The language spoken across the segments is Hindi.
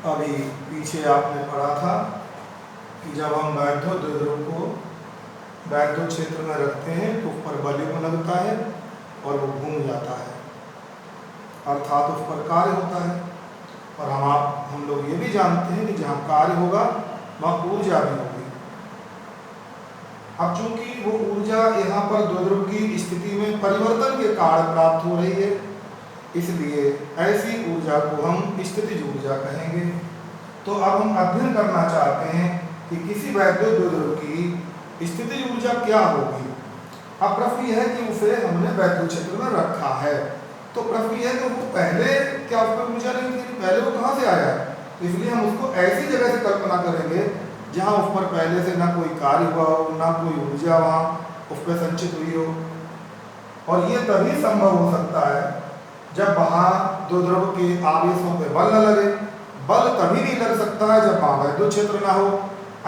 अभी पीछे आपने पढ़ा था कि जब हम वैद्युत द्विध्रुव को वैद्युत क्षेत्र में रखते हैं तो उस पर बल लगता है और वो घूम जाता है, अर्थात उस पर कार्य होता है। और हम लोग ये भी जानते हैं कि जहाँ कार्य होगा वहाँ ऊर्जा भी होगी। अब चूंकि वो ऊर्जा यहाँ पर द्विध्रुव की स्थिति में परिवर्तन के कारण प्राप्त हो रही है, इसलिए ऐसी ऊर्जा को हम स्थितिज ऊर्जा कहेंगे। तो अब हम अध्ययन करना चाहते हैं कि किसी वैद्युत द्विध्रुव की स्थितिज ऊर्जा क्या होगी। अब प्रश्न यह है कि उसे हमने वैद्युत क्षेत्र में रखा है, तो प्रश्न यह है कि वो पहले क्या उस पर ऊर्जा नहीं थी, पहले वो कहाँ से आया है। तो इसलिए हम उसको ऐसी जगह से कल्पना करेंगे जहाँ उस पर पहले से ना कोई कार्य हुआ हो, ना कोई ऊर्जा वहाँ उस पर संचित हुई हो। और ये तभी संभव हो सकता है जब वहाँ द्विध्रुव के आवेशों पे बल न लगे। बल तभी नहीं लग सकता है जब वहाँ वैद्युत क्षेत्र ना हो।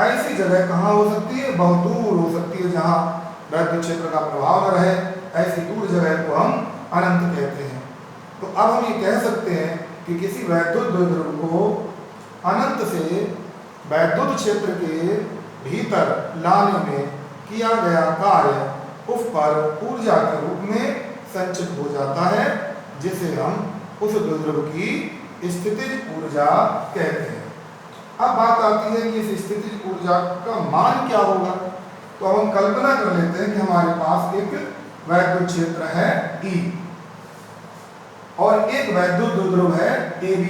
ऐसी जगह कहाँ हो सकती है, बहुत दूर हो सकती है जहाँ वैद्युत क्षेत्र का प्रभाव न रहे। ऐसी दूर जगह को हम अनंत कहते हैं। तो अब हम ये कह सकते हैं कि किसी वैद्युत द्विध्रुव को अनंत से वैद्युत क्षेत्र के भीतर लाने में किया गया कार्य उस पर ऊर्जा के रूप में संचित हो जाता है, जिसे हम उस द्विध्रुव की स्थितिज ऊर्जा कहते हैं। अब बात आती है कि इस स्थितिज ऊर्जा का मान क्या होगा। तो हम कल्पना कर लेते हैं कि हमारे पास एक वैद्युत क्षेत्र है E और एक वैद्युत द्विध्रुव है AB,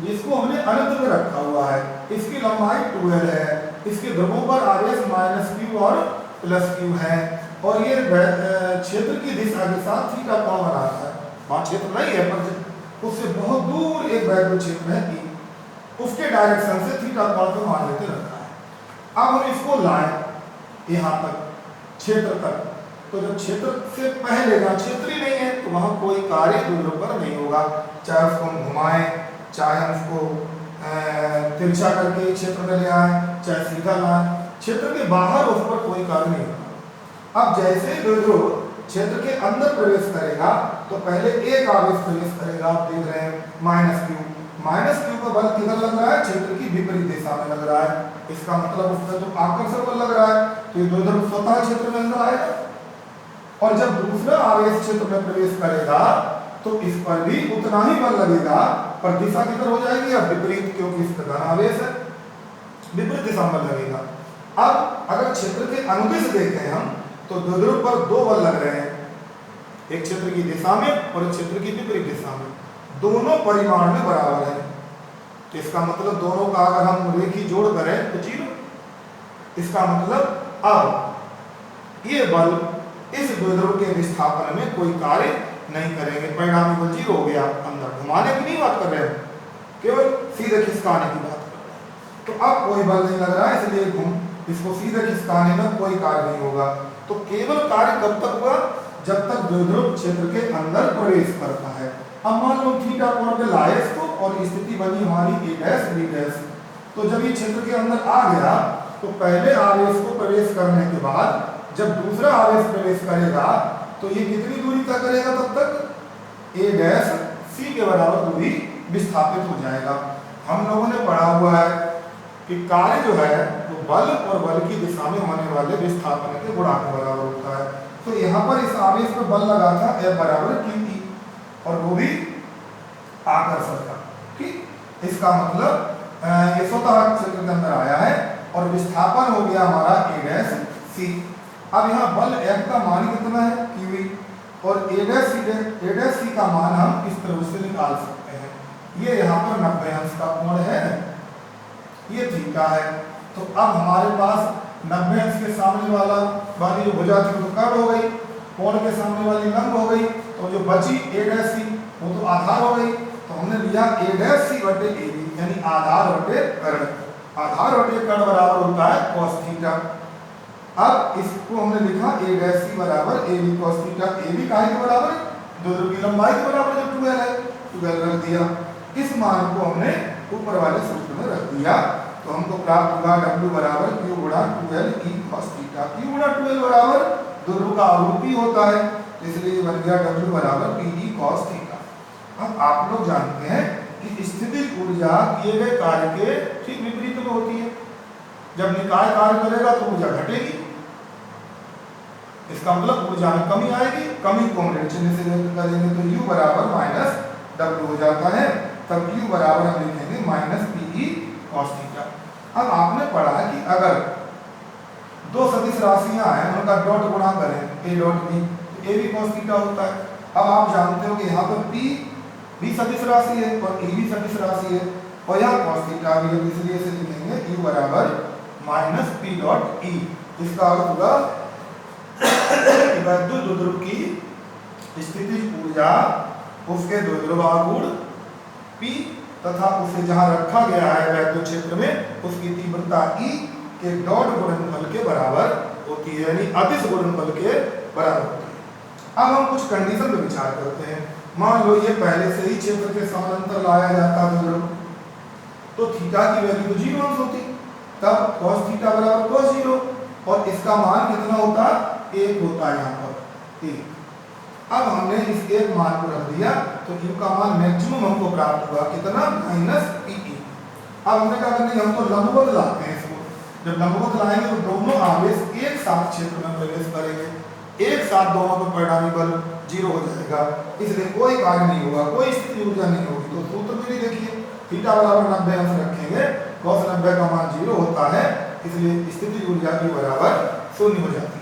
जिसको हमने अनंत में रखा हुआ है। इसकी लंबाई 2L है, इसके ध्रुवों पर आवेश -q और +q है, और ये क्षेत्र की दिशा के साथ थीटा कोण बनाता है। वहाँ क्षेत्र नहीं है पर उससे बहुत दूर एक वैद्युत क्षेत्र है E, उसके डायरेक्शन से थीटा कोण को मान लेते रखा है। अब हम इसको लाएं यहाँ तक, क्षेत्र तक। तो जब क्षेत्र से पहले जहाँ क्षेत्र ही नहीं है तो वहाँ कोई कार्य द्विध्रुव पर नहीं होगा, चाहे उसको हम घुमाएं, चाहे हम उसको तिरछा करके क्षेत्र में ले आए, चाहे सीधा लाएं, क्षेत्र के बाहर उस पर कोई कार्य नहीं होगा। अब जैसे द्विध्रुव क्षेत्र के अंदर प्रवेश करेगा तो पहले एक आवेश प्रवेश करेगा, आप देख रहे हैं -q का बल किधर लग रहा है, क्षेत्र की विपरीत दिशा में लग रहा है। इसका मतलब उसका जो आकर्षण बल लग रहा है तो ये द्विध्रुव स्वतः क्षेत्र में अंदर आएगा। और जब दूसरा आवेश क्षेत्र में प्रवेश करेगा तो इस पर भी उतना ही बल लगेगा, पर दिशा किधर हो जाएगी, अब विपरीत, क्योंकि इसका धन आवेश है, विपरीत दिशा में लगेगा। अब अगर क्षेत्र के अनुदिश देखें हम तो द्विध्रुव पर दो बल लग रहे हैं, एक क्षेत्र की दिशा में और एक क्षेत्र की विपरीत दिशा में, दोनों परिमाण में बराबर है। तो इसका मतलब दोनों का अगर हम रेखी जोड़ करें तो 0। इसका मतलब अब ये बल इस द्विध्रुव के विस्थापन में कोई कार्य नहीं करेंगे, परिणामी बल 0 हो गया। अंदर घुमाने की नहीं बात कर रहे हैं, केवल सीधे खिसकाने की बात कर रहे हैं। तो अब कोई बल नहीं लग रहा है, इसलिए इसको सीधे खिसकाने में कोई कार्य नहीं होगा। तो केवल कार्य कब तक हुआ, जब तक द्विध्रुव क्षेत्र के अंदर प्रवेश करता है। अब मान लो थीटा कोण पे लाए इसको और स्थिति बनी हमारी A', B'। तो जब ये क्षेत्र के अंदर आ गया तो पहले आवेश को प्रवेश करने के बाद जब दूसरा आवेश प्रवेश करेगा तो ये कितनी दूरी तक करेगा, तब तक A' के बराबर दूरी विस्थापित हो जाएगा। हम लोगों ने पढ़ा हुआ है कि कार्य जो है वो बल और बल की दिशा में होने वाले विस्थापन के गुणा के बराबर होता है। तो यहाँ पर इस आवेश पर बल लगा था F बराबर QE, और वो भी आकर्षण का। ठीक, इसका मतलब ये स्वतः क्षेत्र के अंदर आया है और विस्थापन हो गया हमारा A'। अब यहाँ बल F का मान कितना है, QE, और A' का मान हम इस तरह से निकाल सकते हैं। ये यहाँ पर 90 अंश का कोण है, ये थीटा है। तो अब हमारे पास 90 अंश के सामने वाली जो भुजा थी वो कर्ण हो गई, कोण के सामने वाली लंब हो गई, तो जो बची A' वो तो आधार हो गई। तो हमने लिया A' बटे AB, यानी आधार बटे कर्ण। आधार बटे कर्ण बराबर होता है cos थीटा। अब इसको हमने लिखा A' बराबर AB cos थीटा। AB काहे के बराबर है, द्विध्रुव की लंबाई के बराबर जो 2L है, 2L रख दिया। इस मान को हमने ऊपर वाले सूत्र में रख दिया तो हमको प्राप्त होगा W बराबर Q गुणा 2L E cos theta. Q गुणा 2L बराबर द्विध्रुव का आरोपी होता है, तो इसलिए बन गया W बराबर PD cos थीटा। अब आप लोग जानते हैं कि स्थितिज ऊर्जा किए गए कार्य के ठीक विपरीत में होती है। जब निकाय कार्य करेगा तो ऊर्जा घटेगी, इसका मतलब ऊर्जा में कमी आएगी। कमी को हम ऋण चिन्ह से व्यक्त करेंगे तो U बराबर माइनस W हो जाता है, तब U बराबर हम लिखेंगे माइनस PD cos थीटा। अब आपने पढ़ा कि अगर दो सदिश राशियां हैं उनका डॉट गुणा करें A डॉट B, तो A भी cos थीटा होता है। अब आप जानते हो कि यहाँ पर P भी सदिश राशि है और E भी सदिश राशि है और यहाँ cos थीटा भी है, इसलिए इसे लिखेंगे U बराबर माइनस P डॉट E। इसका अर्थ होगा वैद्युत द्विध्रुव की स्थितिज ऊर्जा उसके द्विध्रुव आघूर्ण P तथा उसे जहां रखा गया है वैद्युत क्षेत्र में उसकी तीव्रता E के डॉट गुणनफल के बराबर होती है, यानी अदिश गुणनफल के बराबर होती है। अब हम कुछ कंडीशन पर विचार करते हैं। मान लो ये पहले से ही क्षेत्र के समानांतर लाया जाता द्विध्रुव, तो थीटा की वैल्यू तो 0 अंश होती, तब cos थीटा बराबर cos 0 और इसका मान कितना होता, 1 होता है यहाँ पर 1। अब हमने इस एक मान को रख दिया तो U का मान मैक्सिमम हमको प्राप्त हुआ कितना, माइनस PE। अब हमने कहा नहीं, हम तो लंबवत लाते हैं इसको। जब लंबवत लाएंगे तो दोनों आवेश एक साथ क्षेत्र में प्रवेश करेंगे, एक साथ दोनों पर परिणामी बल 0 हो जाएगा, इसलिए कोई कार्य नहीं होगा, कोई स्थिति ऊर्जा नहीं होगी। तो सूत्र में भी देखिए थीटा बराबर 90 अंश रखेंगे, cos 90 का मान 0 होता है, इसलिए स्थिति ऊर्जा की बराबर 0 हो जाती है।